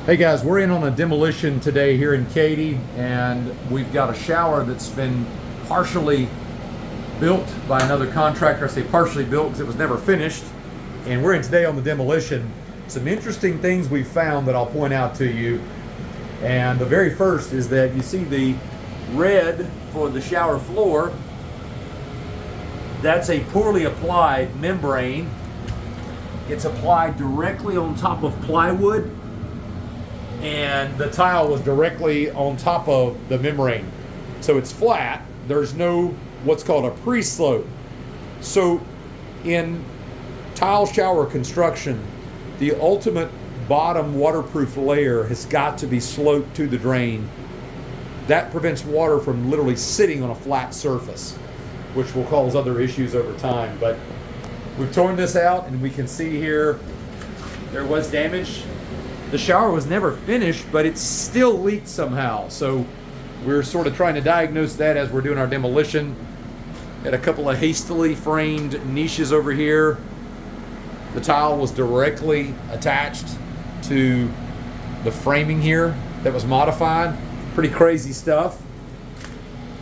Hey guys, we're in on a demolition today here in Katy, and we've got a shower that's been partially built by another contractor. I say partially built because it was never finished, and we're in today on the demolition. Some interesting things we found that I'll point out to you, and the very first is that you see the red for the shower floor. That's a poorly applied membrane. It's applied directly on top of plywood, and the tile was directly on top of the membrane. So it's flat. There's no what's called a pre-slope. So in tile shower construction, the ultimate bottom waterproof layer has got to be sloped to the drain. That prevents water from literally sitting on a flat surface, which will cause other issues over time. But we've torn this out, and we can see here there was damage. The shower was never finished, but it still leaked somehow. So we're sort of trying to diagnose that as we're doing our demolition. Had a couple of hastily framed niches over here. The tile was directly attached to the framing here that was modified. Pretty crazy stuff.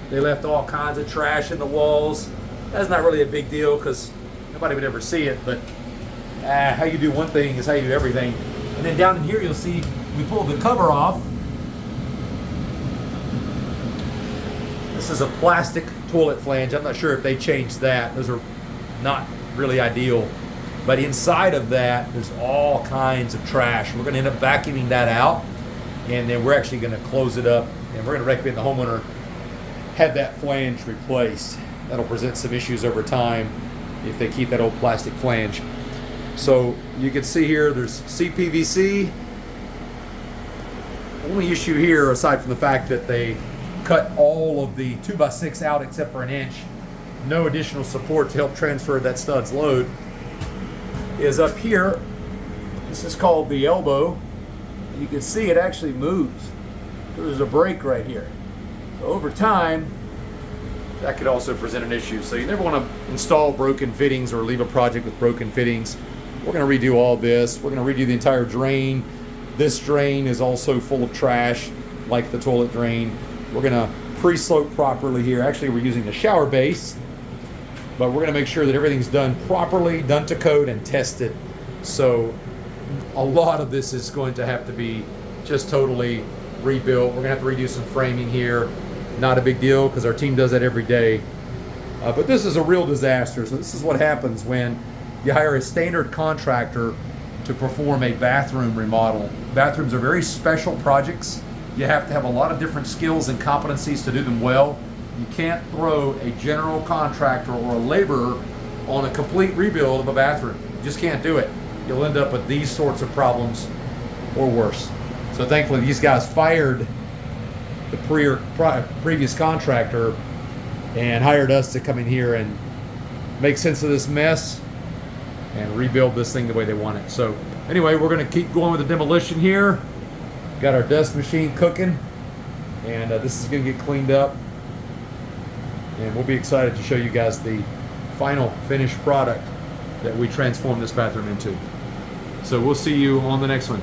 They left all kinds of trash in the walls. That's not really a big deal because nobody would ever see it, but how you do one thing is how you do everything. And then down in here you'll see we pulled the cover off. This is a plastic toilet flange. I'm not sure if they changed that. Those are not really ideal. But inside of that, there's all kinds of trash. We're going to end up vacuuming that out, and then we're actually going to close it up, and we're going to recommend the homeowner have that flange replaced. That'll present some issues over time if they keep that old plastic flange. So you can see here there's CPVC. Only issue here, aside from the fact that they cut all of the 2x6 out except for an inch, no additional support to help transfer that stud's load, is up here. This is called the elbow. You can see it actually moves. There's a break right here. So over time, that could also present an issue. So you never want to install broken fittings or leave a project with broken fittings. We're going to redo all this. We're going to redo the entire drain. This drain is also full of trash, like the toilet drain. We're going to pre-slope properly here. Actually, we're using a shower base, but we're going to make sure that everything's done properly, done to code, and tested. So a lot of this is going to have to be just totally rebuilt. We're going to have to redo some framing here. Not a big deal because our team does that every day. But this is a real disaster. So this is what happens when you hire a standard contractor to perform a bathroom remodel. Bathrooms are very special projects. You have to have a lot of different skills and competencies to do them well. You can't throw a general contractor or a laborer on a complete rebuild of a bathroom. You just can't do it. You'll end up with these sorts of problems or worse. So thankfully these guys fired the previous contractor and hired us to come in here and make sense of this mess and rebuild this thing the way they want it. So anyway, we're going to keep going with the demolition here. Got our dust machine cooking, and this is going to get cleaned up, and we'll be excited to show you guys the final finished product that we transformed this bathroom into. So we'll see you on the next one.